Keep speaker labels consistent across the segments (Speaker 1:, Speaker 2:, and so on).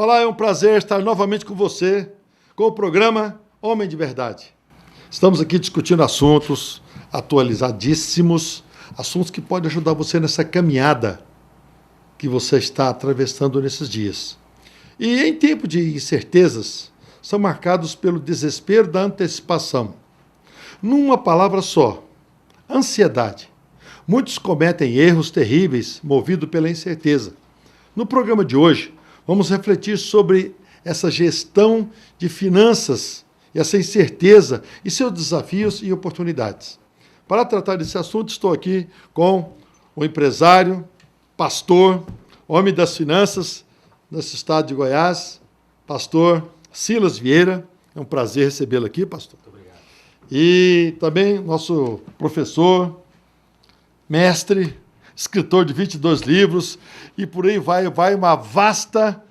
Speaker 1: Olá, é um prazer estar novamente com você, com o programa Homem de Verdade. Estamos aqui discutindo assuntos atualizadíssimos, assuntos que podem ajudar você nessa caminhada que você está atravessando nesses dias. E em tempo de incertezas, são marcados pelo desespero da antecipação. Numa palavra só, ansiedade. Muitos cometem erros terríveis movidos pela incerteza. No programa de hoje, vamos refletir sobre essa gestão de finanças, essa incerteza e seus desafios e oportunidades. Para tratar desse assunto, estou aqui com o empresário, pastor, homem das finanças nesse estado de Goiás, pastor Silas Vieira. É um prazer recebê-lo aqui, pastor.
Speaker 2: Muito obrigado.
Speaker 1: E também nosso professor, mestre, escritor de 22 livros, e por aí vai uma vasta,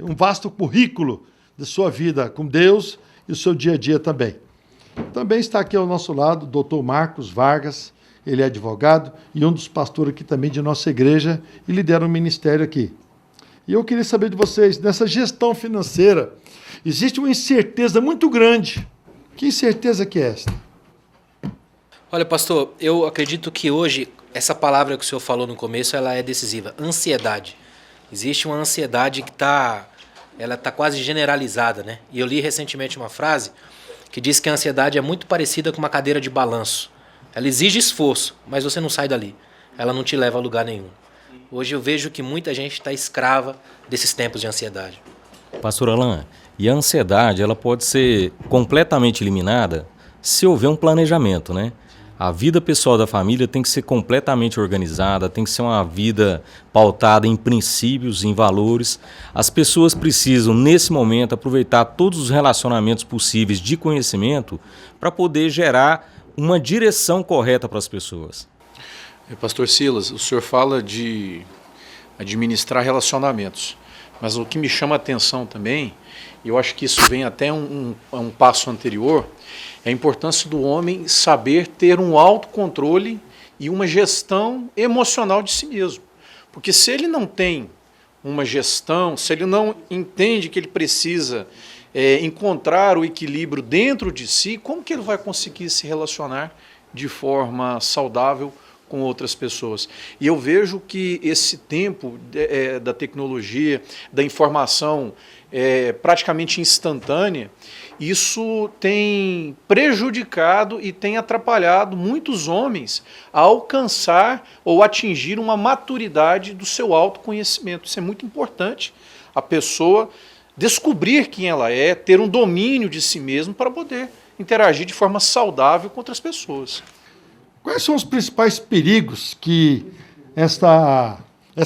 Speaker 1: um vasto currículo de sua vida com Deus e o seu dia a dia também. Também está aqui ao nosso lado o doutor Marcos Vargas, ele é advogado e um dos pastores aqui também de nossa igreja e lidera um ministério aqui. E eu queria saber de vocês, nessa gestão financeira, existe uma incerteza muito grande. Que incerteza que é esta?
Speaker 2: Olha, pastor, eu acredito que hoje, essa palavra que o senhor falou no começo, ela é decisiva, ansiedade. Existe uma ansiedade que ela tá quase generalizada, né? E eu li recentemente uma frase que diz que a ansiedade é muito parecida com uma cadeira de balanço. Ela exige esforço, mas você não sai dali. Ela não te leva a lugar nenhum. Hoje eu vejo que muita gente está escrava desses tempos de ansiedade.
Speaker 3: Pastor Alain, e a ansiedade ela pode ser completamente eliminada se houver um planejamento, né? A vida pessoal da família tem que ser completamente organizada, tem que ser uma vida pautada em princípios, em valores. As pessoas precisam, nesse momento, aproveitar todos os relacionamentos possíveis de conhecimento para poder gerar uma direção correta para as pessoas.
Speaker 4: Pastor Silas, o senhor fala de administrar relacionamentos, mas o que me chama a atenção também, e eu acho que isso vem até um passo anterior, é a importância do homem saber ter um autocontrole e uma gestão emocional de si mesmo. Porque se ele não tem uma gestão, se ele não entende que ele precisa encontrar o equilíbrio dentro de si, como que ele vai conseguir se relacionar de forma saudável com outras pessoas? E eu vejo que esse tempo da tecnologia, da informação praticamente instantânea, isso tem prejudicado e tem atrapalhado muitos homens a alcançar ou atingir uma maturidade do seu autoconhecimento. Isso é muito importante, a pessoa descobrir quem ela é, ter um domínio de si mesmo para poder interagir de forma saudável com outras pessoas.
Speaker 1: Quais são os principais perigos que essa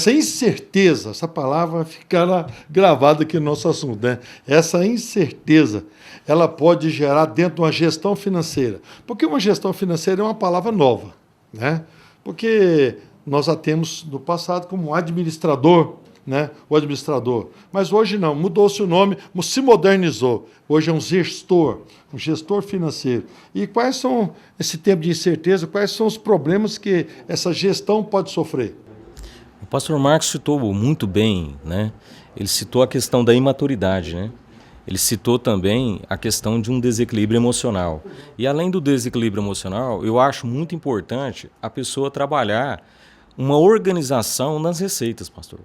Speaker 1: incerteza, essa palavra ficará gravada aqui no nosso assunto, né? Essa incerteza, ela pode gerar dentro de uma gestão financeira. Porque uma gestão financeira é uma palavra nova, né? Porque nós a temos no passado como administrador, né? O administrador. Mas hoje não, mudou-se o nome, se modernizou. Hoje é um gestor financeiro. E quais são, esse tempo de incerteza, quais são os problemas que essa gestão pode sofrer?
Speaker 3: O pastor Marcos citou muito bem, né? Ele citou a questão da imaturidade, né? Ele citou também a questão de um desequilíbrio emocional. E além do desequilíbrio emocional, eu acho muito importante a pessoa trabalhar uma organização nas receitas, pastor.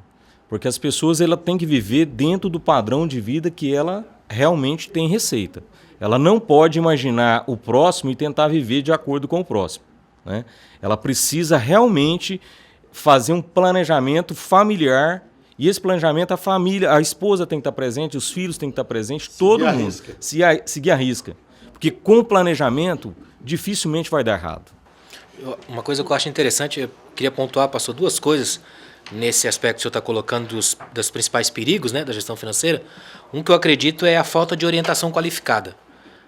Speaker 3: Porque as pessoas têm que viver dentro do padrão de vida que ela realmente tem receita. Ela não pode imaginar o próximo e tentar viver de acordo com o próximo, né? Ela precisa realmente fazer um planejamento familiar, e esse planejamento a esposa tem que estar presente, os filhos têm que estar presentes, todo mundo seguir a risca. Porque com o planejamento dificilmente vai dar errado.
Speaker 2: Uma coisa que eu acho interessante, eu queria pontuar, pastor, duas coisas nesse aspecto que o senhor está colocando dos principais perigos, né, da gestão financeira. Um que eu acredito é a falta de orientação qualificada.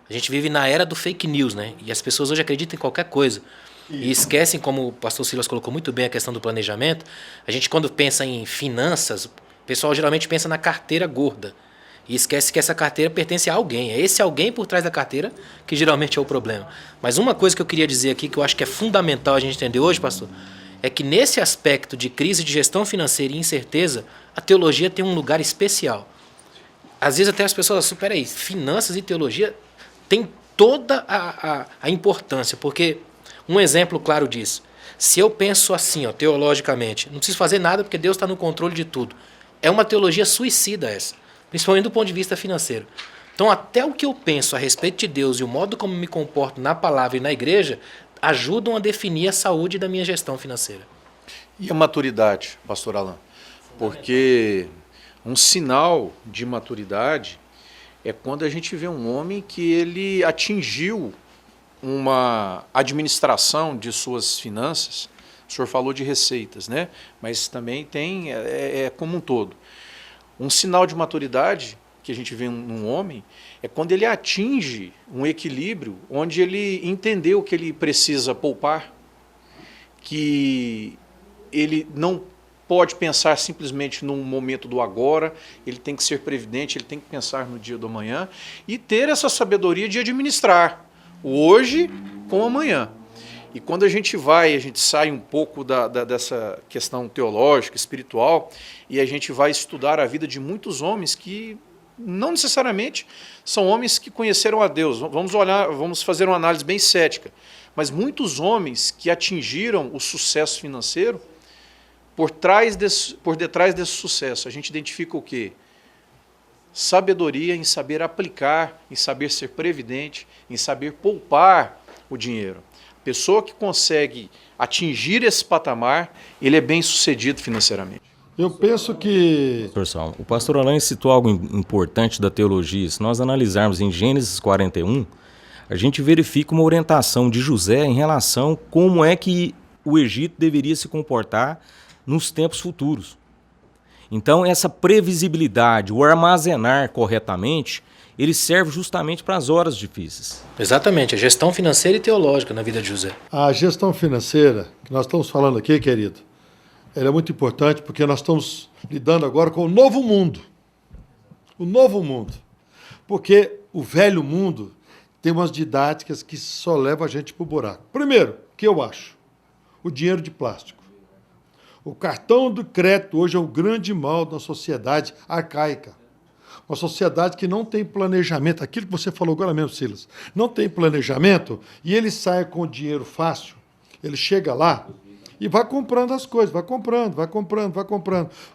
Speaker 2: A gente vive na era do fake news, né? E as pessoas hoje acreditam em qualquer coisa. E esquecem, como o pastor Silas colocou muito bem a questão do planejamento, a gente quando pensa em finanças, o pessoal geralmente pensa na carteira gorda. E esquece que essa carteira pertence a alguém. É esse alguém por trás da carteira que geralmente é o problema. Mas uma coisa que eu queria dizer aqui, que eu acho que é fundamental a gente entender hoje, pastor, é que nesse aspecto de crise de gestão financeira e incerteza, a teologia tem um lugar especial. às vezes até as pessoas, supera aí, finanças e teologia tem toda a importância, porque um exemplo claro disso, se eu penso assim, ó, teologicamente, não preciso fazer nada porque Deus está no controle de tudo. É uma teologia suicida essa, principalmente do ponto de vista financeiro. Então, até o que eu penso a respeito de Deus e o modo como me comporto na palavra e na igreja ajudam a definir a saúde da minha gestão financeira.
Speaker 4: E a maturidade, pastor Alain? Porque um sinal de maturidade é quando a gente vê um homem que ele atingiu uma administração de suas finanças. O senhor falou de receitas, né? Mas também tem, como um todo. Um sinal de maturidade que a gente vê num homem é quando ele atinge um equilíbrio onde ele entendeu que ele precisa poupar, que ele não pode pensar simplesmente no momento do agora, ele tem que ser previdente, ele tem que pensar no dia do amanhã e ter essa sabedoria de administrar o hoje com o amanhã. E quando a gente sai um pouco dessa questão teológica, espiritual, e a gente vai estudar a vida de muitos homens que não necessariamente são homens que conheceram a Deus. Vamos fazer uma análise bem cética, mas muitos homens que atingiram o sucesso financeiro, por detrás desse sucesso, a gente identifica o quê? Sabedoria em saber aplicar, em saber ser previdente, em saber poupar o dinheiro. A pessoa que consegue atingir esse patamar, ele é bem sucedido financeiramente.
Speaker 1: Eu penso que...
Speaker 3: Pessoal, o pastor Alain citou algo importante da teologia. Se nós analisarmos em Gênesis 41, a gente verifica uma orientação de José em relação a como é que o Egito deveria se comportar nos tempos futuros. Então, essa previsibilidade, o armazenar corretamente, ele serve justamente para as horas difíceis.
Speaker 2: Exatamente, a gestão financeira e teológica na vida de José.
Speaker 1: A gestão financeira que nós estamos falando aqui, querido, ela é muito importante porque nós estamos lidando agora com o novo mundo. O novo mundo. Porque o velho mundo tem umas didáticas que só levam a gente para o buraco. Primeiro, que eu acho, o dinheiro de plástico. O cartão do crédito hoje é o grande mal da sociedade arcaica. Uma sociedade que não tem planejamento. Aquilo que você falou agora mesmo, Silas. Não tem planejamento e ele sai com o dinheiro fácil. Ele chega lá e vai comprando as coisas. Vai comprando.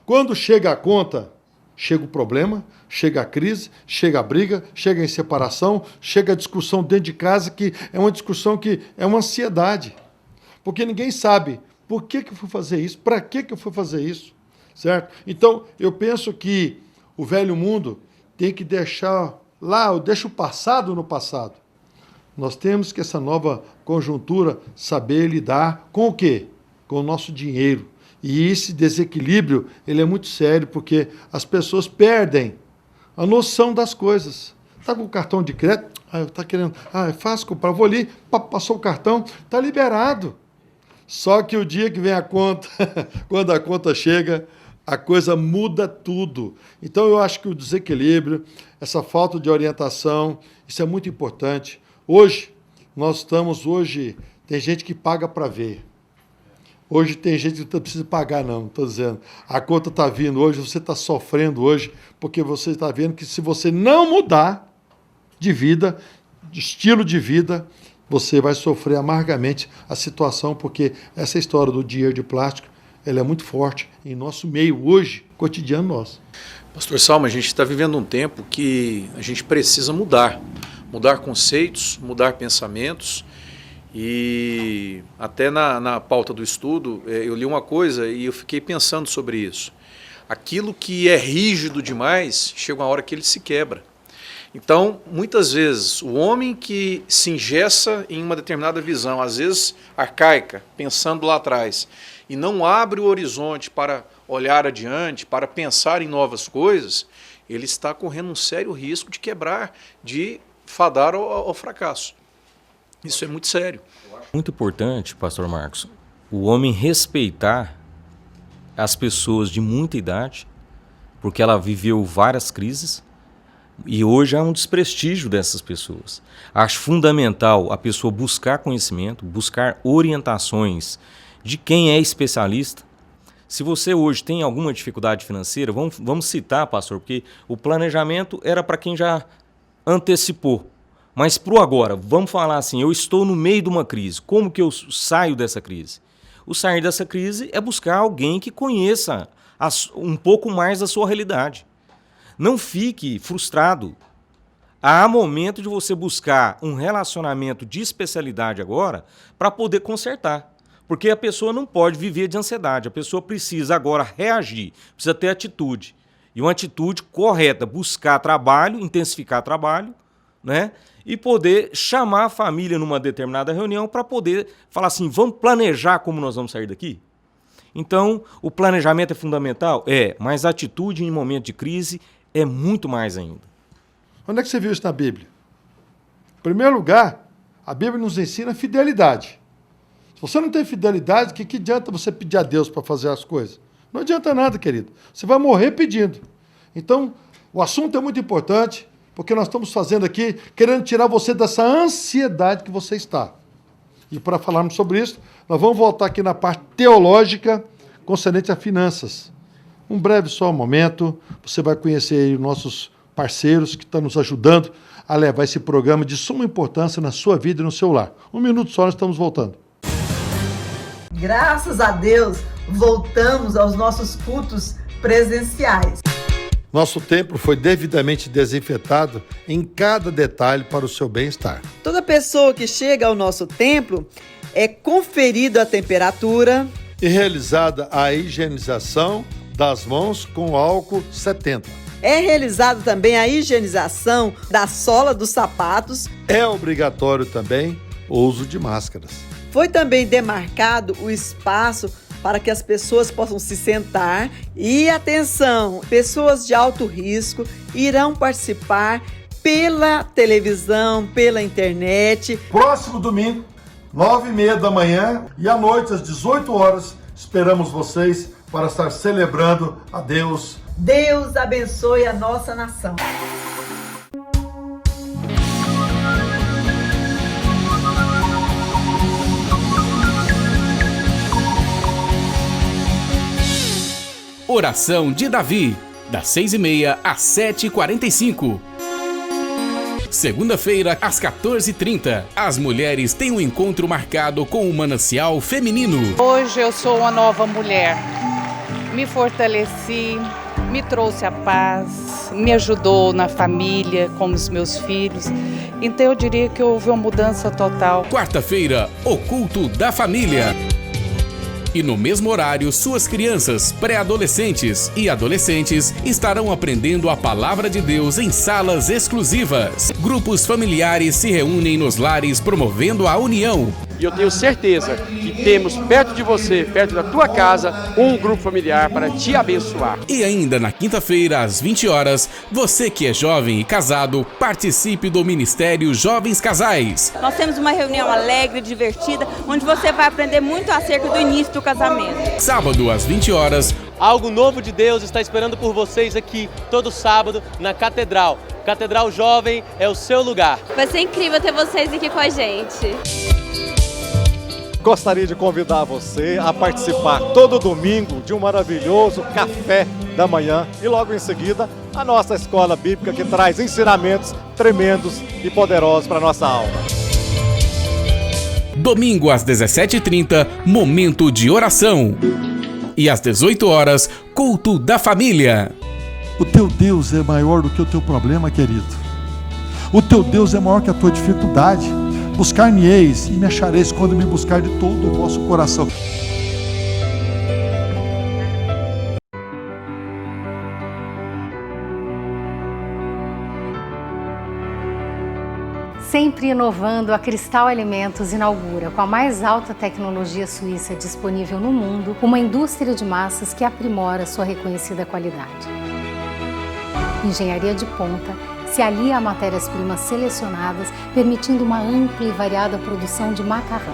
Speaker 1: Quando chega a conta, chega o problema, chega a crise, chega a briga, chega a separação, chega a discussão dentro de casa, que é uma discussão que é uma ansiedade. Porque ninguém sabe por que eu fui fazer isso, para que eu fui fazer isso, certo? Então, eu penso que o velho mundo tem que deixar lá, deixa o passado no passado. Nós temos que, essa nova conjuntura, saber lidar com o quê? Com o nosso dinheiro. E esse desequilíbrio, ele é muito sério, porque as pessoas perdem a noção das coisas. Está com o cartão de crédito? Está querendo, é fácil comprar, vou ali, passou o cartão, está liberado. Só que o dia que vem a conta, quando a conta chega, a coisa muda tudo. Então eu acho que o desequilíbrio, essa falta de orientação, isso é muito importante. Hoje, tem gente que paga para ver. Hoje tem gente que não precisa pagar, não, estou dizendo. A conta está vindo hoje, você está sofrendo hoje, porque você está vendo que se você não mudar de vida, de estilo de vida, você vai sofrer amargamente a situação, porque essa história do dinheiro de plástico, ela é muito forte em nosso meio hoje, cotidiano nosso.
Speaker 4: Pastor Salma, a gente está vivendo um tempo que a gente precisa mudar conceitos, mudar pensamentos. E até na pauta do estudo, eu li uma coisa e eu fiquei pensando sobre isso. Aquilo que é rígido demais, chega uma hora que ele se quebra. Então, muitas vezes, o homem que se engessa em uma determinada visão, às vezes arcaica, pensando lá atrás, e não abre o horizonte para olhar adiante, para pensar em novas coisas, ele está correndo um sério risco de quebrar, de fadar ao fracasso. Isso é muito sério.
Speaker 3: Muito importante, pastor Marcos, o homem respeitar as pessoas de muita idade, porque ela viveu várias crises, e hoje há um desprestígio dessas pessoas. Acho fundamental a pessoa buscar conhecimento, buscar orientações de quem é especialista, Se você hoje tem alguma dificuldade financeira, vamos citar, pastor, porque o planejamento era para quem já antecipou. Mas para o agora, vamos falar assim, eu estou no meio de uma crise. Como que eu saio dessa crise? O sair dessa crise é buscar alguém que conheça um pouco mais da sua realidade. Não fique frustrado. Há momento de você buscar um relacionamento de especialidade agora para poder consertar. Porque a pessoa não pode viver de ansiedade. A pessoa precisa agora reagir, precisa ter atitude. E uma atitude correta, buscar trabalho, intensificar trabalho, né? E poder chamar a família numa determinada reunião para poder falar assim, vamos planejar como nós vamos sair daqui? Então, o planejamento é fundamental? É, mas a atitude em momento de crise é muito mais ainda.
Speaker 1: Onde é que você viu isso na Bíblia? Em primeiro lugar, a Bíblia nos ensina fidelidade. Se você não tem fidelidade, o que adianta você pedir a Deus para fazer as coisas? Não adianta nada, querido. Você vai morrer pedindo. Então, o assunto é muito importante, porque nós estamos fazendo aqui, querendo tirar você dessa ansiedade que você está. E para falarmos sobre isso, nós vamos voltar aqui na parte teológica concernente a finanças. Um breve só momento, você vai conhecer aí os nossos parceiros que estão nos ajudando a levar esse programa de suma importância na sua vida e no seu lar. Um minuto só, nós estamos voltando.
Speaker 5: Graças a Deus, voltamos aos nossos cultos presenciais.
Speaker 1: Nosso templo foi devidamente desinfetado em cada detalhe para o seu bem-estar.
Speaker 5: Toda pessoa que chega ao nosso templo é conferida a temperatura
Speaker 1: E realizada a higienização das mãos com álcool 70.
Speaker 5: É realizada também a higienização da sola dos sapatos.
Speaker 1: É obrigatório também o uso de máscaras.
Speaker 5: Foi também demarcado o espaço para que as pessoas possam se sentar. E atenção, pessoas de alto risco irão participar pela televisão, pela internet.
Speaker 1: Próximo domingo, 9h30 da manhã e à noite, às 18 horas, esperamos vocês para estar celebrando a Deus.
Speaker 5: Deus abençoe a nossa nação.
Speaker 6: Oração de Davi, das 6h30 às 7h45. Segunda-feira, às 14h30, as mulheres têm um encontro marcado com o manancial feminino.
Speaker 7: Hoje eu sou uma nova mulher. Me fortaleci, me trouxe a paz, me ajudou na família, com os meus filhos. Então eu diria que houve uma mudança total.
Speaker 6: Quarta-feira, o culto da família. E no mesmo horário, suas crianças, pré-adolescentes e adolescentes estarão aprendendo a palavra de Deus em salas exclusivas. Grupos familiares se reúnem nos lares promovendo a união.
Speaker 8: E eu tenho certeza que temos perto de você, perto da tua casa, um grupo familiar para te abençoar.
Speaker 6: E ainda na quinta-feira, às 20 horas, você que é jovem e casado, participe do Ministério Jovens Casais.
Speaker 9: Nós temos uma reunião alegre, divertida, onde você vai aprender muito acerca do início do casamento.
Speaker 6: Sábado, às 20 horas,
Speaker 10: algo novo de Deus está esperando por vocês aqui, todo sábado, na Catedral. Catedral Jovem é o seu lugar.
Speaker 9: Vai ser incrível ter vocês aqui com a gente.
Speaker 11: Gostaria de convidar você a participar todo domingo de um maravilhoso café da manhã e logo em seguida a nossa escola bíblica que traz ensinamentos tremendos e poderosos para a nossa alma.
Speaker 6: Domingo às 17h30, momento de oração. E às 18 horas, culto da família.
Speaker 12: O teu Deus é maior do que o teu problema, querido. O teu Deus é maior que a tua dificuldade. Buscar-me-eis e me achareis quando me buscar de todo o vosso coração.
Speaker 13: Sempre inovando, a Cristal Alimentos inaugura, com a mais alta tecnologia suíça disponível no mundo, uma indústria de massas que aprimora sua reconhecida qualidade. Engenharia de ponta se alia a matérias-primas selecionadas, permitindo uma ampla e variada produção de macarrão.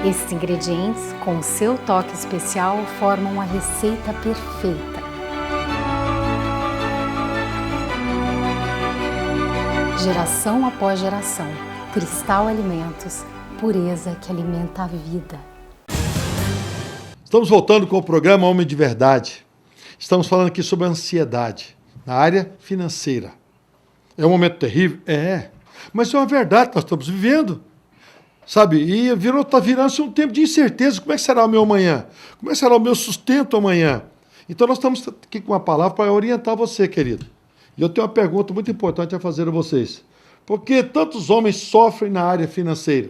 Speaker 13: Esses ingredientes, com o seu toque especial, formam a receita perfeita. Geração após geração, Cristal Alimentos, pureza que alimenta a vida.
Speaker 1: Estamos voltando com o programa Homem de Verdade. Estamos falando aqui sobre a ansiedade na área financeira. É um momento terrível? É. Mas é uma verdade que nós estamos vivendo. Sabe? E está virando-se um tempo de incerteza. Como é que será o meu amanhã? Como é que será o meu sustento amanhã? Então nós estamos aqui com uma palavra para orientar você, querido. E eu tenho uma pergunta muito importante a fazer a vocês. Por que tantos homens sofrem na área financeira?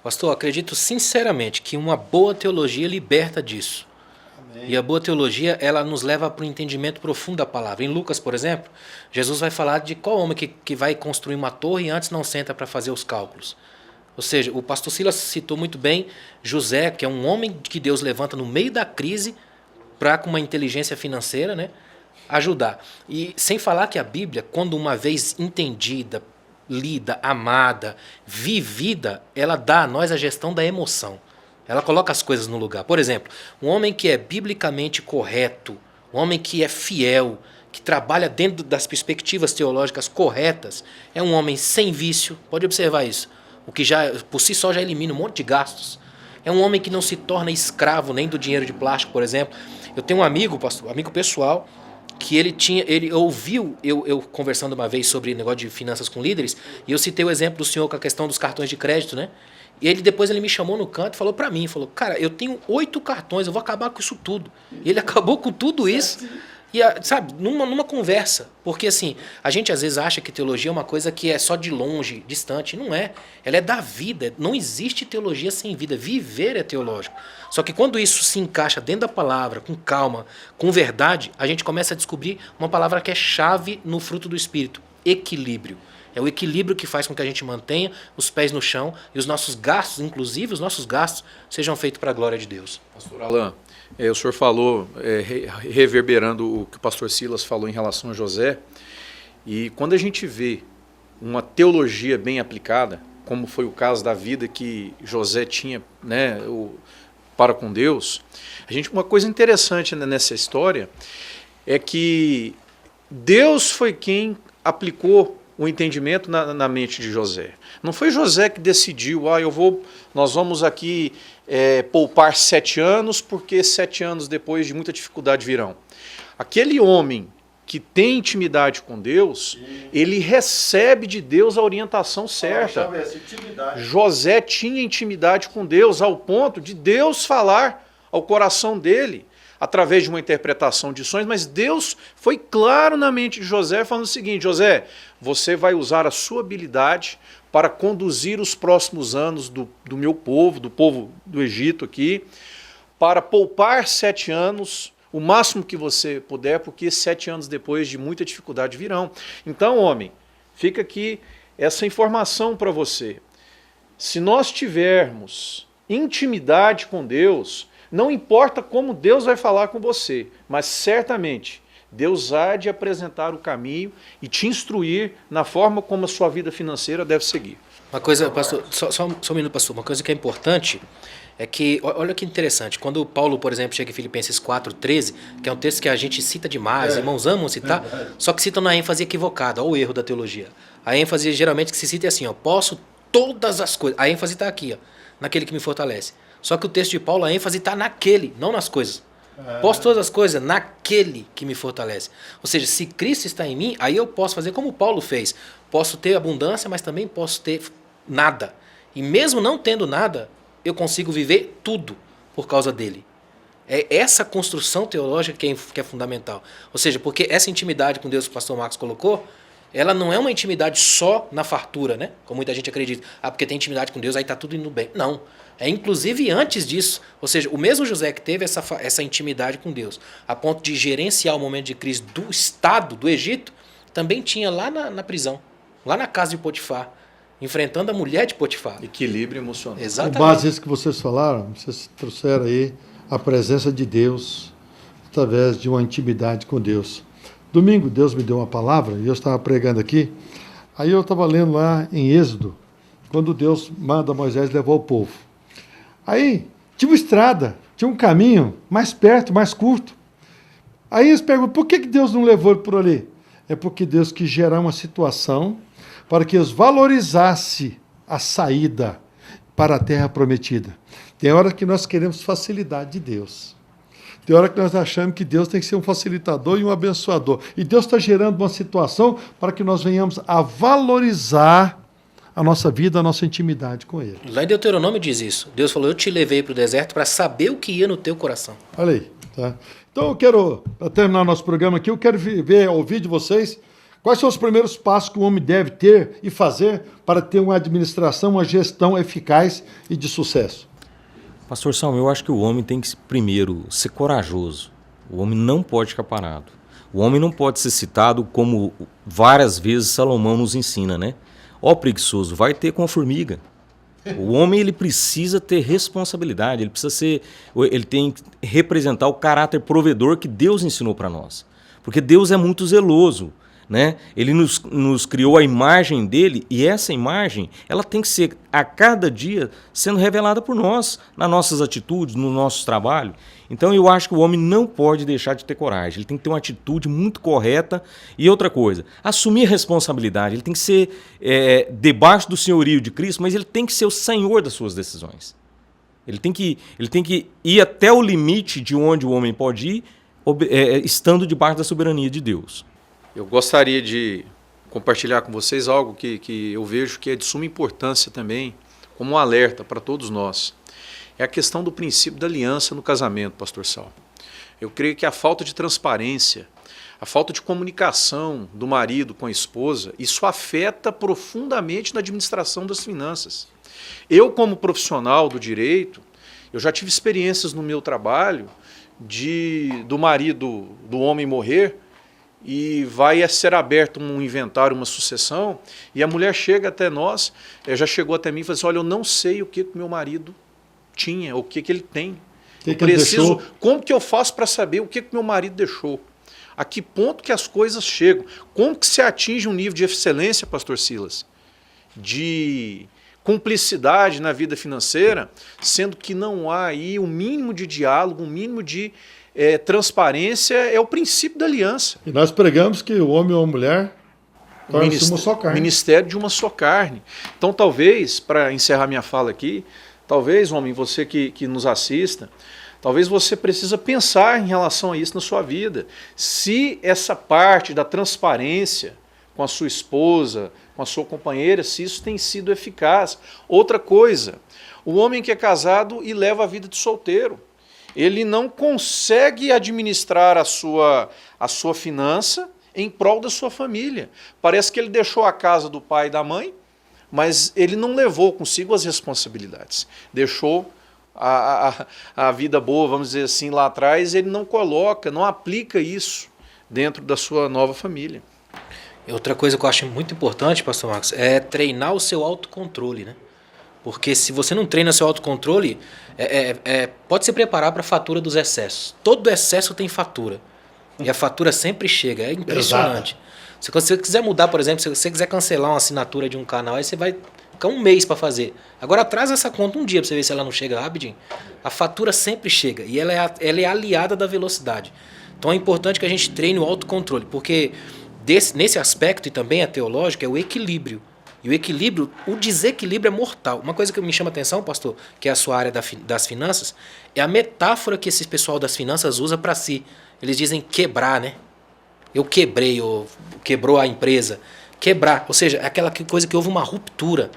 Speaker 2: Pastor, acredito sinceramente que uma boa teologia liberta disso. Amém. E a boa teologia, ela nos leva para o entendimento profundo da palavra. Em Lucas, por exemplo, Jesus vai falar de qual homem que vai construir uma torre e antes não senta para fazer os cálculos. Ou seja, o pastor Silas citou muito bem José, que é um homem que Deus levanta no meio da crise para, com uma inteligência financeira, né, ajudar. E sem falar que a Bíblia, quando uma vez entendida, lida, amada, vivida, ela dá a nós a gestão da emoção. Ela coloca as coisas no lugar. Por exemplo, um homem que é biblicamente correto, um homem que é fiel, que trabalha dentro das perspectivas teológicas corretas, é um homem sem vício. Pode observar isso. O que já por si só já elimina um monte de gastos. É um homem que não se torna escravo nem do dinheiro de plástico, por exemplo. Eu tenho um amigo, pastor, amigo pessoal, que ele ouviu eu conversando uma vez sobre negócio de finanças com líderes, e eu citei o exemplo do senhor com a questão dos cartões de crédito, né? E depois ele me chamou no canto e falou para mim, falou, cara, eu tenho 8 cartões, eu vou acabar com isso tudo. E ele acabou com tudo isso, e sabe, numa conversa. Porque assim, a gente às vezes acha que teologia é uma coisa que é só de longe, distante. Não é. Ela é da vida. Não existe teologia sem vida. Viver é teológico. Só que quando isso se encaixa dentro da palavra, com calma, com verdade, a gente começa a descobrir uma palavra que é chave no fruto do Espírito: equilíbrio. É o equilíbrio que faz com que a gente mantenha os pés no chão e os nossos gastos, inclusive os nossos gastos, sejam feitos para a glória de Deus.
Speaker 4: Pastor Alain, o senhor falou, reverberando o que o pastor Silas falou em relação a José, e quando a gente vê uma teologia bem aplicada, como foi o caso da vida que José tinha, né, para com Deus, uma coisa interessante nessa história é que Deus foi quem aplicou o entendimento na mente de José. Não foi José que decidiu, nós vamos aqui poupar 7 anos, porque 7 anos depois de muita dificuldade virão. Aquele homem que tem intimidade com Deus, ele recebe de Deus a orientação certa. José tinha intimidade com Deus ao ponto de Deus falar ao coração dele, através de uma interpretação de sonhos, mas Deus foi claro na mente de José, falando o seguinte: José, você vai usar a sua habilidade para conduzir os próximos anos do meu povo, do povo do Egito aqui, para poupar 7 anos, o máximo que você puder, porque 7 anos depois de muita dificuldade virão. Então, homem, fica aqui essa informação para você. Se nós tivermos intimidade com Deus, não importa como Deus vai falar com você, mas certamente Deus há de apresentar o caminho e te instruir na forma como a sua vida financeira deve seguir.
Speaker 2: Uma coisa, pastor, só um minuto, pastor. Uma coisa que é importante é que, olha que interessante, quando Paulo, por exemplo, chega em Filipenses 4:13, que é um texto que a gente cita demais, irmãos amam citar, só que citam na ênfase equivocada, olha o erro da teologia. A ênfase geralmente que se cita é assim, posso todas as coisas. A ênfase está aqui, naquele que me fortalece. Só que o texto de Paulo, a ênfase está naquele, não nas coisas. Posso todas as coisas naquele que me fortalece. Ou seja, se Cristo está em mim, aí eu posso fazer como Paulo fez. Posso ter abundância, mas também posso ter nada. E mesmo não tendo nada, eu consigo viver tudo por causa dele. É essa construção teológica que é fundamental. Ou seja, porque essa intimidade com Deus que o pastor Marcos colocou, ela não é uma intimidade só na fartura, né? Como muita gente acredita. Porque tem intimidade com Deus, aí está tudo indo bem. Não. É inclusive antes disso. Ou seja, o mesmo José que teve essa intimidade com Deus, a ponto de gerenciar o momento de crise do Estado, do Egito, também tinha lá na prisão, lá na casa de Potifar, enfrentando a mulher de Potifar.
Speaker 4: Equilíbrio emocional.
Speaker 2: Exatamente.
Speaker 1: Com base nisso que vocês falaram, vocês trouxeram aí a presença de Deus através de uma intimidade com Deus. Domingo, Deus me deu uma palavra e eu estava pregando aqui. Aí eu estava lendo lá em Êxodo, quando Deus manda Moisés levar o povo. Aí tinha uma estrada, tinha um caminho mais perto, mais curto. Aí eles perguntam, por que Deus não levou ele por ali? É porque Deus quis gerar uma situação para que eles valorizassem a saída para a terra prometida. Tem hora que nós queremos facilidade de Deus. Tem hora que nós achamos que Deus tem que ser um facilitador e um abençoador. E Deus está gerando uma situação para que nós venhamos a valorizar a nossa vida, a nossa intimidade com Ele.
Speaker 2: Lá em Deuteronômio diz isso. Deus falou, eu te levei para o deserto para saber o que ia no teu coração.
Speaker 1: Olha aí. Tá? Então eu quero, para terminar nosso programa aqui, eu quero ouvir de vocês quais são os primeiros passos que o homem deve ter e fazer para ter uma administração, uma gestão eficaz e de sucesso.
Speaker 3: Pastor Samuel, eu acho que o homem tem que, primeiro, ser corajoso. O homem não pode ficar parado. O homem não pode ser citado como várias vezes Salomão nos ensina, né? Ó preguiçoso, vai ter com a formiga. O homem ele precisa ter responsabilidade, ele tem que representar o caráter provedor que Deus ensinou para nós. Porque Deus é muito zeloso, né? Ele nos criou a imagem dele e essa imagem ela tem que ser a cada dia sendo revelada por nós, nas nossas atitudes, no nosso trabalho. Então eu acho que o homem não pode deixar de ter coragem, ele tem que ter uma atitude muito correta. E outra coisa, assumir responsabilidade, ele tem que ser debaixo do senhorio de Cristo, mas ele tem que ser o senhor das suas decisões. Ele tem que ir até o limite de onde o homem pode ir, estando debaixo da soberania de Deus.
Speaker 4: Eu gostaria de compartilhar com vocês algo que eu vejo que é de suma importância também, como um alerta para todos nós. É a questão do princípio da aliança no casamento, pastor Sal. Eu creio que a falta de transparência, a falta de comunicação do marido com a esposa, isso afeta profundamente na administração das finanças. Eu, como profissional do direito, eu já tive experiências no meu trabalho do marido do homem morrer e vai ser aberto um inventário, uma sucessão, e a mulher chega até nós, já chegou até mim e falou assim, olha, eu não sei o que meu marido tinha, o que ele tem. Eu preciso, como que eu faço para saber o que meu marido deixou? A que ponto que as coisas chegam? Como que se atinge um nível de excelência, pastor Silas? De cumplicidade na vida financeira, sendo que não há aí um mínimo de diálogo, um mínimo de transparência, é o princípio da aliança.
Speaker 1: E nós pregamos que o homem ou a mulher tornam-se uma só carne.
Speaker 4: Ministério de uma só carne. Então talvez, para encerrar minha fala aqui, talvez, homem, você que nos assista, talvez você precisa pensar em relação a isso na sua vida. Se essa parte da transparência com a sua esposa, com a sua companheira, se isso tem sido eficaz. Outra coisa, o homem que é casado e leva a vida de solteiro, ele não consegue administrar a sua finança em prol da sua família. Parece que ele deixou a casa do pai e da mãe, mas ele não levou consigo as responsabilidades. Deixou a vida boa, vamos dizer assim, lá atrás, ele não coloca, não aplica isso dentro da sua nova família.
Speaker 2: Outra coisa que eu acho muito importante, pastor Marcos, é treinar o seu autocontrole, né? Porque se você não treina seu autocontrole, pode se preparar para a fatura dos excessos. Todo excesso tem fatura. E a fatura sempre chega, é impressionante. Se você quiser mudar, por exemplo, se você quiser cancelar uma assinatura de um canal, aí você vai ficar um mês para fazer. Agora atrasa essa conta um dia para você ver se ela não chega rapidinho. A fatura sempre chega e ela é aliada da velocidade. Então é importante que a gente treine o autocontrole, porque nesse aspecto, e também é teológico, é o equilíbrio. E o equilíbrio, o desequilíbrio é mortal. Uma coisa que me chama a atenção, pastor, que é a sua área das finanças, é a metáfora que esse pessoal das finanças usa para si. Eles dizem quebrar, né? Eu quebrei, ou quebrou a empresa. Quebrar, ou seja, é aquela coisa que houve uma ruptura,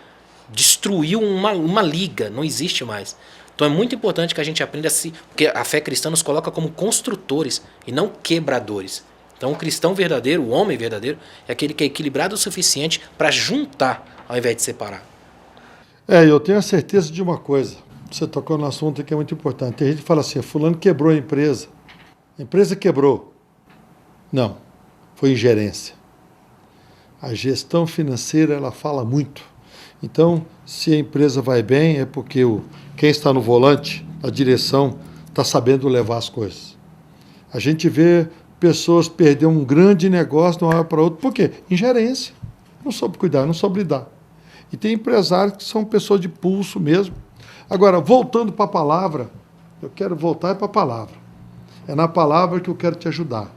Speaker 2: destruiu uma liga, não existe mais. Então é muito importante que a gente aprenda porque a fé cristã nos coloca como construtores e não quebradores. Então o cristão verdadeiro, o homem verdadeiro, é aquele que é equilibrado o suficiente para juntar ao invés de separar.
Speaker 1: Eu tenho a certeza de uma coisa. Você tocou no assunto que é muito importante. Tem gente que fala assim, fulano quebrou a empresa. A empresa quebrou. Não, foi ingerência. A gestão financeira, ela fala muito. Então, se a empresa vai bem, é porque quem está no volante, a direção, está sabendo levar as coisas. A gente vê pessoas perder um grande negócio de uma hora para outra. Por quê? Ingerência. Não soube cuidar, não soube lidar. E tem empresários que são pessoas de pulso mesmo. Agora, voltando para a palavra, eu quero voltar para a palavra. É na palavra que eu quero te ajudar.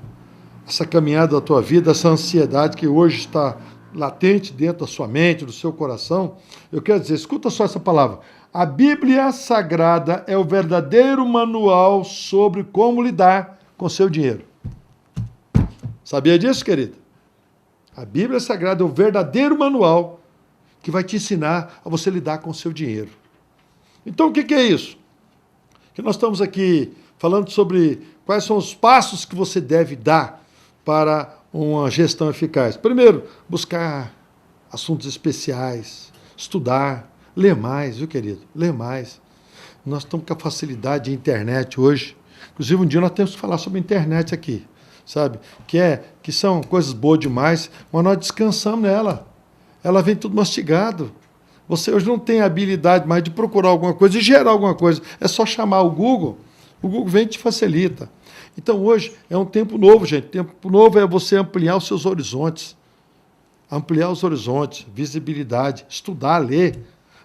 Speaker 1: Essa caminhada da tua vida, essa ansiedade que hoje está latente dentro da sua mente, do seu coração, eu quero dizer, escuta só essa palavra. A Bíblia Sagrada é o verdadeiro manual sobre como lidar com seu dinheiro. Sabia disso, querido? A Bíblia Sagrada é o verdadeiro manual que vai te ensinar a você lidar com o seu dinheiro. Então, o que é isso? Que nós estamos aqui falando sobre quais são os passos que você deve dar para uma gestão eficaz. Primeiro, buscar assuntos especiais, estudar, ler mais, viu, querido? Ler mais. Nós estamos com a facilidade de internet hoje. Inclusive, um dia nós temos que falar sobre a internet aqui, sabe? Que são coisas boas demais, mas nós descansamos nela. Ela vem tudo mastigado. Você hoje não tem a habilidade mais de procurar alguma coisa e gerar alguma coisa. É só chamar o Google vem e te facilita. Então, hoje é um tempo novo, gente. Tempo novo é você ampliar os seus horizontes. Ampliar os horizontes, visibilidade, estudar, ler.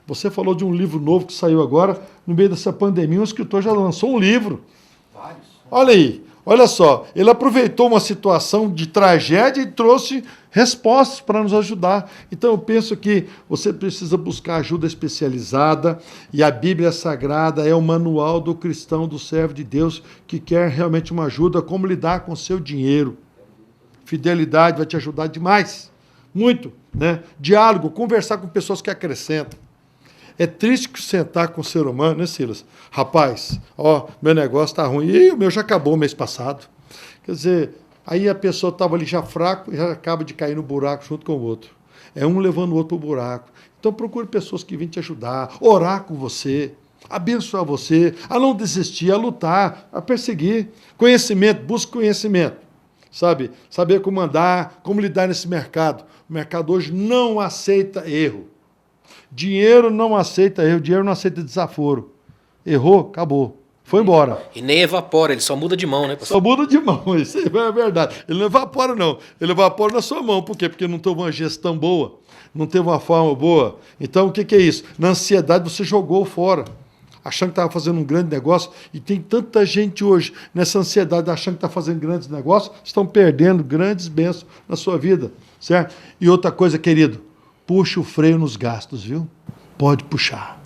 Speaker 1: Você falou de um livro novo que saiu agora, no meio dessa pandemia, um escritor já lançou um livro. Vários. Olha aí, olha só, ele aproveitou uma situação de tragédia e trouxe respostas para nos ajudar. Então eu penso que você precisa buscar ajuda especializada e a Bíblia Sagrada é o manual do cristão, do servo de Deus, que quer realmente uma ajuda, como lidar com o seu dinheiro. Fidelidade vai te ajudar demais. Muito, né? Diálogo, conversar com pessoas que acrescentam. É triste que sentar com o ser humano, né, Silas? Rapaz, ó, meu negócio tá ruim. E o meu já acabou mês passado. Quer dizer, aí a pessoa estava ali já fraco e já acaba de cair no buraco junto com o outro. É um levando o outro para o buraco. Então procure pessoas que vêm te ajudar, orar com você, abençoar você, a não desistir, a lutar, a perseguir. Conhecimento, busque conhecimento. Sabe? Saber como andar, como lidar nesse mercado. O mercado hoje não aceita erro. Dinheiro não aceita erro, dinheiro não aceita desaforo. Errou, acabou. Foi embora.
Speaker 2: E nem evapora, ele só muda de mão, né, pastor?
Speaker 1: Só muda de mão, isso é verdade. Ele não evapora, não. Ele evapora na sua mão. Por quê? Porque não teve uma gestão boa, não teve uma forma boa. Então, o que é isso? Na ansiedade, você jogou fora, achando que estava fazendo um grande negócio. E tem tanta gente hoje, nessa ansiedade, achando que está fazendo grandes negócios, estão perdendo grandes bênçãos na sua vida, certo? E outra coisa, querido, puxa o freio nos gastos, viu? Pode puxar.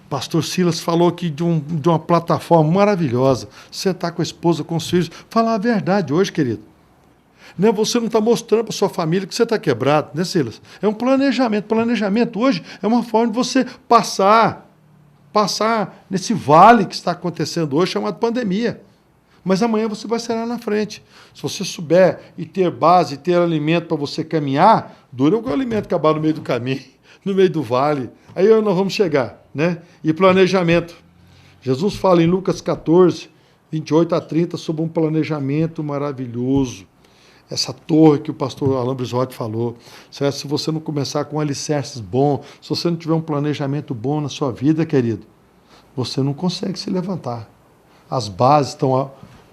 Speaker 1: Pastor Silas falou aqui de uma plataforma maravilhosa. Sentar com a esposa, com os filhos, falar a verdade hoje, querido. Né? Você não está mostrando para sua família que você está quebrado, né, Silas? É um planejamento. Planejamento hoje é uma forma de você passar nesse vale que está acontecendo hoje, chamado pandemia. Mas amanhã você vai sair lá na frente. Se você souber e ter base, ter alimento para você caminhar, dura o alimento acabar no meio do caminho, no meio do vale. Aí nós vamos chegar, né? E planejamento. Jesus fala em Lucas 14, 28 a 30, sobre um planejamento maravilhoso. Essa torre que o pastor Alain Brizotti falou. Certo? Se você não começar com alicerces bons, se você não tiver um planejamento bom na sua vida, querido, você não consegue se levantar. As bases estão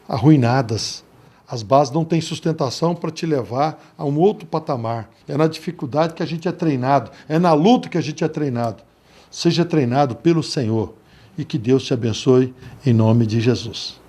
Speaker 1: arruinadas. As bases não têm sustentação para te levar a um outro patamar. É na dificuldade que a gente é treinado. É na luta que a gente é treinado. Seja treinado pelo Senhor. E que Deus te abençoe em nome de Jesus.